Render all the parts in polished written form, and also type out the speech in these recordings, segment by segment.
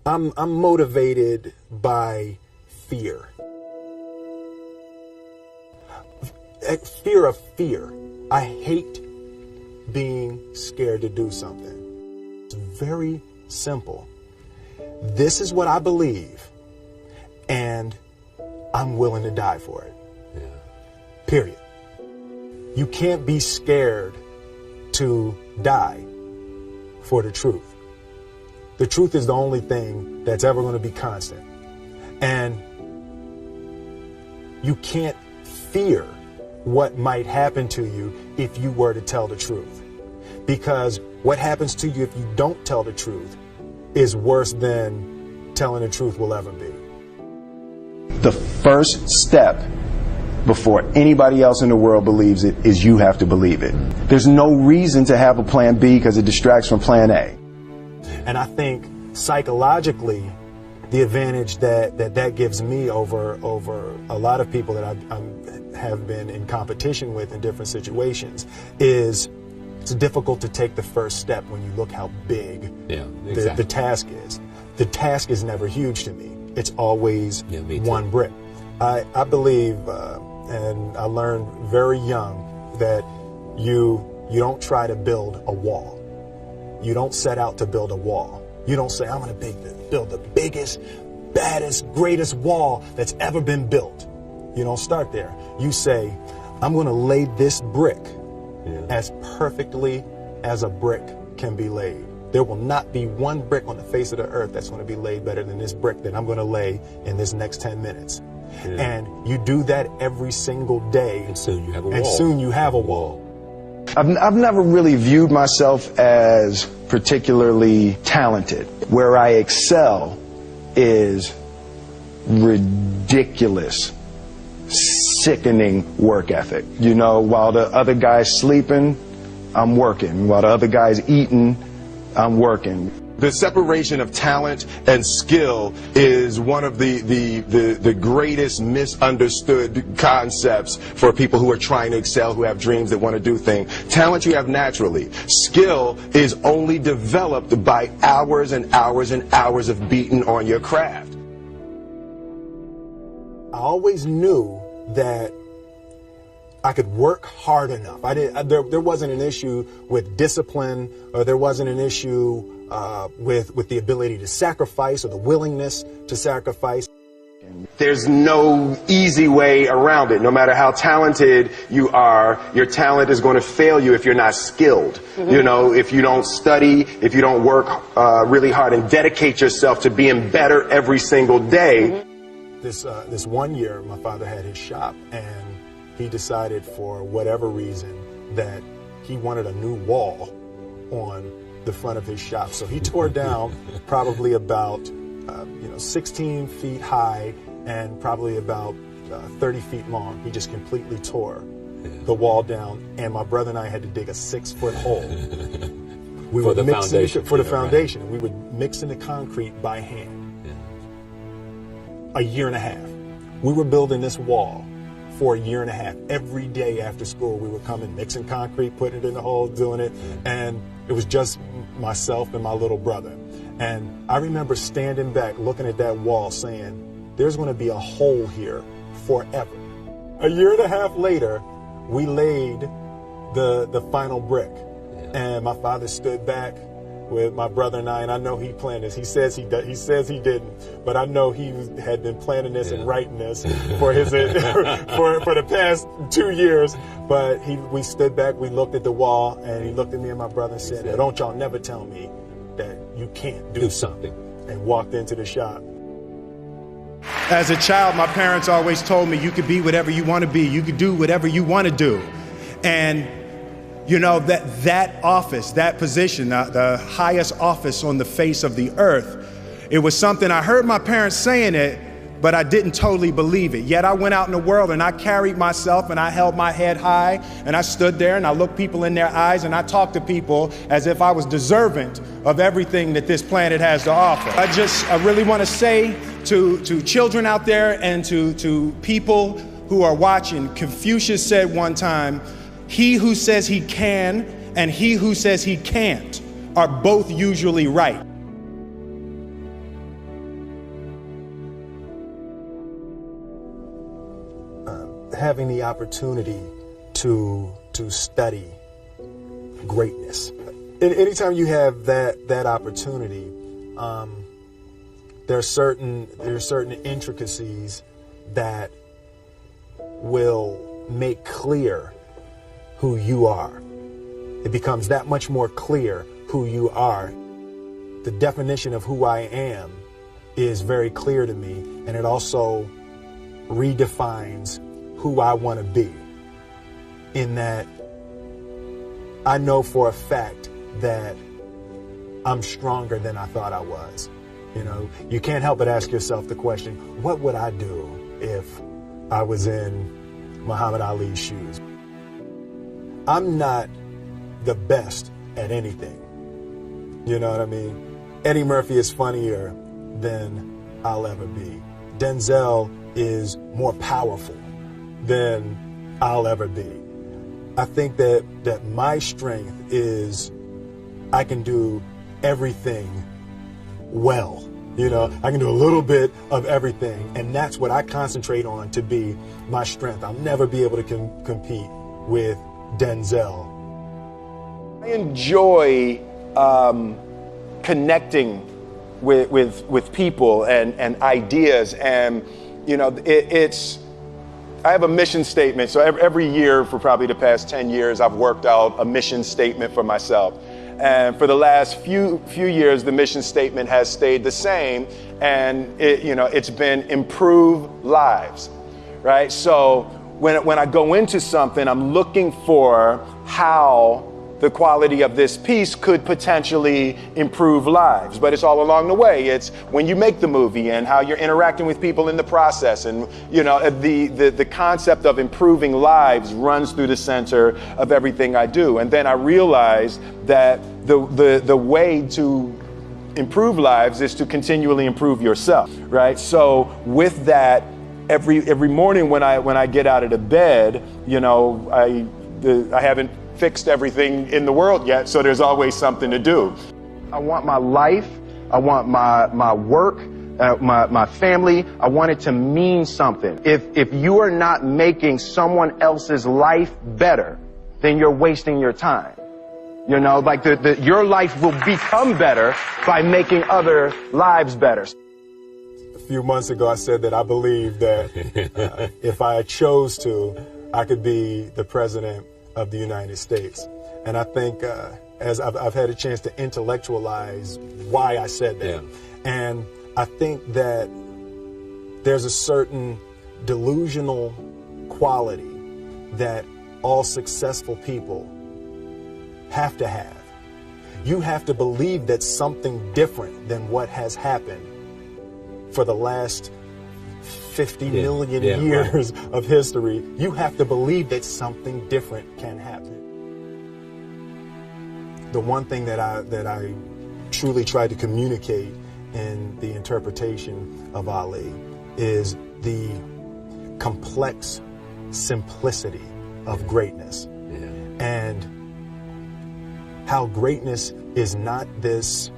I'm motivated by fear. Fear of fear. I hate being scared to do something. It's very simple. This is what I believe, and I'm willing to die for it. Yeah. Period. You can't be scared to die for the truth. The truth is the only thing that's ever going to be constant. And you can't fear what might happen to you if you were to tell the truth. Because what happens to you if you don't tell the truth is worse than telling the truth will ever be. The first step before anybody else in the world believes it is you have to believe it. There's no reason to have a plan B because it distracts from plan A. And I think psychologically, the advantage that gives me over a lot of people that I have been in competition with in different situations is it's difficult to take the first step when you look how big the task is. The task is never huge to me. It's always one brick. I believe, and I learned very young, that you don't try to build a wall. You don't set out to build a wall. You don't say, I'm going to build the biggest, baddest, greatest wall that's ever been built. You don't start there. You say, I'm going to lay this brick as perfectly as a brick can be laid. There will not be one brick on the face of the earth that's going to be laid better than this brick that I'm going to lay in this next 10 minutes. And you do that every single day. And soon you have a wall. And soon you have a wall. I've never really viewed myself as particularly talented. Where I excel is ridiculous, sickening work ethic. You know, while the other guy's sleeping, I'm working. While the other guy's eating, I'm working. The separation of talent and skill is one of the greatest misunderstood concepts for people who are trying to excel, who have dreams, that want to do things. Talent you have naturally. Skill is only developed by hours and hours and hours of beating on your craft. I always knew that I could work hard enough. There wasn't an issue with discipline, or there wasn't an issue with the ability to sacrifice or the willingness to sacrifice. There's no easy way around it. No matter how talented you are, your talent is going to fail you if you're not skilled. You know, if you don't study, if you don't work really hard and dedicate yourself to being better every single day. This one year, my father had his shop, and he decided for whatever reason that he wanted a new wall on the front of his shop. So he tore down probably about 16 feet high and probably about 30 feet long. He just completely tore the wall down, and my brother and I had to dig a 6-foot hole. We for the foundation. For the foundation. We would mix in the concrete by hand. A year and a half. We were building this wall for a year and a half. Every day after school, we would come and mixing concrete, putting it in the hole, doing it. And it was just myself and my little brother. And I remember standing back, looking at that wall, saying, there's going to be a hole here forever. A year and a half later, we laid the final brick. And my father stood back with my brother and I know he planned this. He says he didn't, but I know he had been planning this and writing this for his for the past 2 years. But we stood back, we looked at the wall, and he looked at me and my brother and said, "Don't y'all never tell me that you can't do something," and walked into the shop. As a child, my parents always told me, you could be whatever you want to be, you could do whatever you want to do. And you know, that office, that position, the highest office on the face of the earth, it was something I heard my parents saying it, but I didn't totally believe it. Yet I went out in the world and I carried myself and I held my head high and I stood there and I looked people in their eyes and I talked to people as if I was deserving of everything that this planet has to offer. I really want to say to children out there and to people who are watching, Confucius said one time, he who says he can and he who says he can't are both usually right. having the opportunity to study greatness. And anytime you have that opportunity, there are certain intricacies that will make clear who you are. It becomes that much more clear who you are. The definition of who I am is very clear to me, and it also redefines who I want to be, in that I know for a fact that I'm stronger than I thought I was. You know, you can't help but ask yourself the question, what would I do if I was in Muhammad Ali's shoes? I'm not the best at anything. You know what I mean? Eddie Murphy is funnier than I'll ever be. Denzel is more powerful than I'll ever be. I think that my strength is I can do everything well. You know, I can do a little bit of everything, and that's what I concentrate on to be my strength. I'll never be able to compete with Denzel. I enjoy connecting with people and ideas, and you know, I have a mission statement. So every year for probably the past 10 years, I've worked out a mission statement for myself. And for the last few years, the mission statement has stayed the same, and it's been improve lives, right? So when I go into something, I'm looking for how the quality of this piece could potentially improve lives. But it's all along the way. It's when you make the movie and how you're interacting with people in the process. And the concept of improving lives runs through the center of everything I do. And then I realized that the way to improve lives is to continually improve yourself, right? So with that, every morning when I get out of the bed, I haven't fixed everything in the world yet, so there's always something to do. I want my life, I want my work, my family, I want it to mean something. If you are not making someone else's life better, then you're wasting your time. You know, like your life will become better by making other lives better. A few months ago, I said that I believe that if I chose to, I could be the president of the United States. And I think as I've had a chance to intellectualize why I said that. Yeah. And I think that there's a certain delusional quality that all successful people have to have. You have to believe that something different than what has happened for the last 50 million years of history. You have to believe that something different can happen. The one thing that I truly tried to communicate in the interpretation of Ali is the complex simplicity of greatness. And how greatness is not this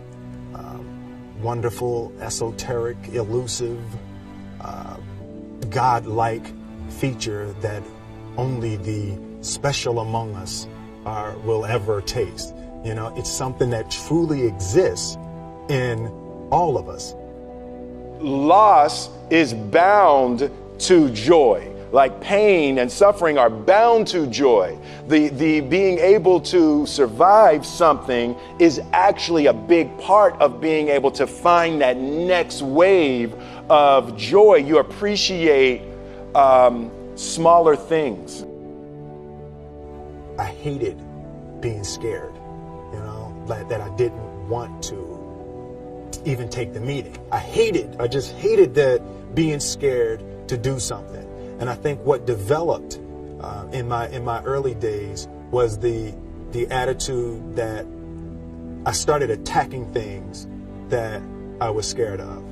wonderful, esoteric, elusive, God-like feature that only the special among us will ever taste. You know, it's something that truly exists in all of us. Loss is bound to joy. Like pain and suffering are bound to joy. The being able to survive something is actually a big part of being able to find that next wave of joy. You appreciate smaller things. I hated being scared, that I didn't want to even take the meeting. I just hated that being scared to do something. And I think what developed in my early days was the attitude that I started attacking things that I was scared of.